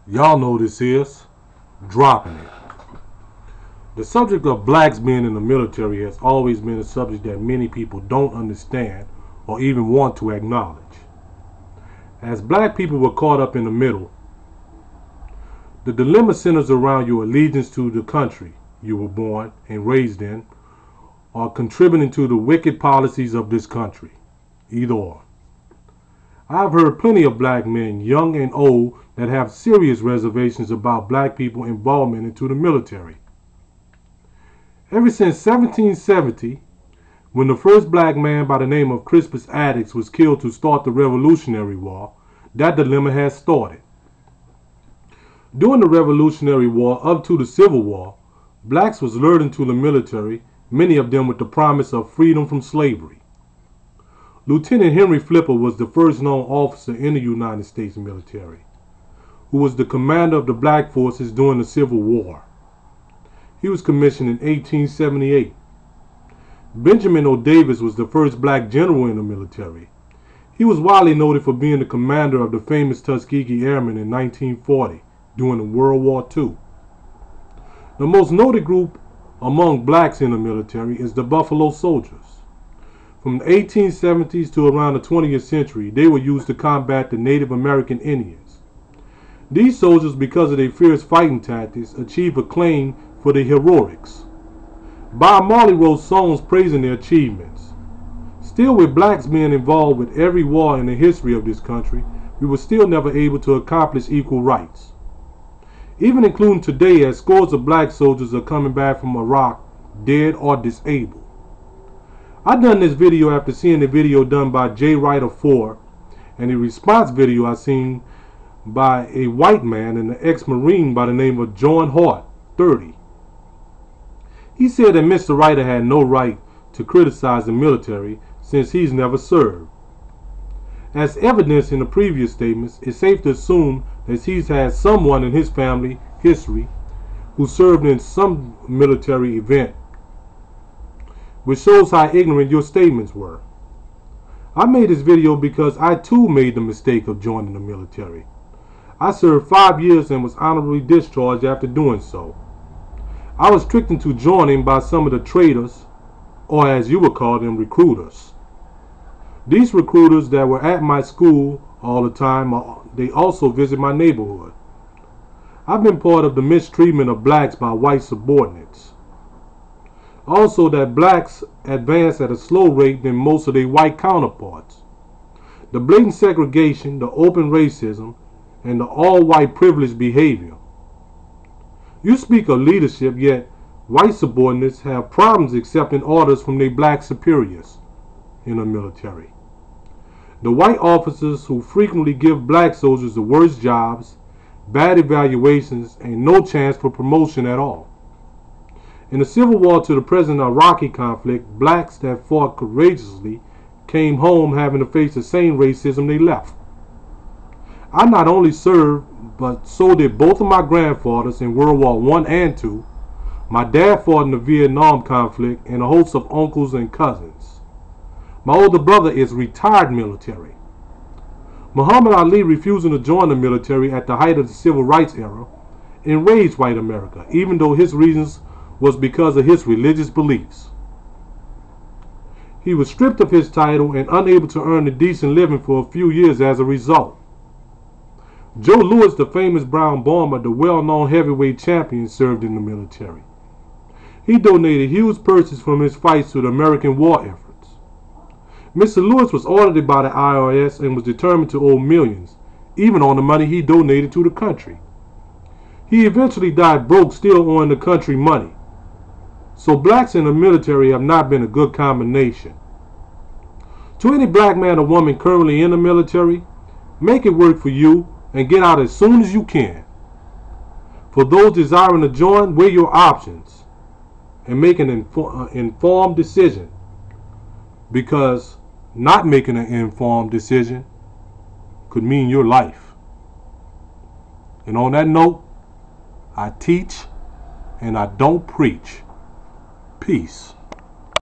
Y'all know this is dropping it. The subject of blacks being in the military has always been a subject that many people don't understand or even want to acknowledge. As black people were caught up in the middle, the dilemma centers around your allegiance to the country you were born and raised in, or contributing to the wicked policies of this country. Either or. I've heard plenty of black men, young and old, that have serious reservations about black people's involvement into the military. Ever since 1770, when the first black man by the name of Crispus Attucks was killed to start the Revolutionary War, that dilemma has started. During the Revolutionary War up to the Civil War, blacks was lured into the military, many of them with the promise of freedom from slavery. Lieutenant Henry Flipper was the first known officer in the United States military, who was the commander of the black forces during the Civil War. He was commissioned in 1878. Benjamin O. Davis was the first black general in the military. He was widely noted for being the commander of the famous Tuskegee Airmen in 1940 during World War II. The most noted group among blacks in the military is the Buffalo Soldiers. From the 1870s to around the 20th century, they were used to combat the Native American Indians. These soldiers, because of their fierce fighting tactics, achieved acclaim for their heroics. Bob Marley wrote songs praising their achievements. Still, with blacks being involved with every war in the history of this country, we were still never able to accomplish equal rights. Even including today, as scores of black soldiers are coming back from Iraq dead or disabled. I done this video after seeing the video done by J. Ryder 4 and the response video I seen by a white man and an ex-Marine by the name of John Hart, 30. He said that Mr. Ryder had no right to criticize the military since he's never served. As evidenced in the previous statements, it's safe to assume that he's had someone in his family history who served in some military event, which shows how ignorant your statements were. I made this video because I too made the mistake of joining the military. I served 5 years and was honorably discharged after doing so. I was tricked into joining by some of the traitors, or as you would call them, recruiters. These recruiters that were at my school all the time, they also visit my neighborhood. I've been part of the mistreatment of blacks by white subordinates. Also, that blacks advance at a slow rate than most of their white counterparts. The blatant segregation, the open racism, and the all-white privileged behavior. You speak of leadership, yet white subordinates have problems accepting orders from their black superiors in the military. The white officers who frequently give black soldiers the worst jobs, bad evaluations, and no chance for promotion at all. In the Civil War to the present Iraqi conflict, blacks that fought courageously came home having to face the same racism they left. I not only served, but so did both of my grandfathers in World War I and II. My dad fought in the Vietnam conflict, and a host of uncles and cousins. My older brother is retired military. Muhammad Ali refusing to join the military at the height of the civil rights era enraged white America, even though his reasons was because of his religious beliefs. He was stripped of his title and unable to earn a decent living for a few years as a result. Joe Louis, the famous brown bomber, the well-known heavyweight champion, served in the military. He donated huge purses from his fights to the American war efforts. Mr. Lewis was audited by the IRS and was determined to owe millions, even on the money he donated to the country. He eventually died broke, still owing the country money. So blacks in the military have not been a good combination. To any black man or woman currently in the military, make it work for you and get out as soon as you can. For those desiring to join, weigh your options and make an informed decision, because not making an informed decision could mean your life. And on that note, I teach and I don't preach. Peace.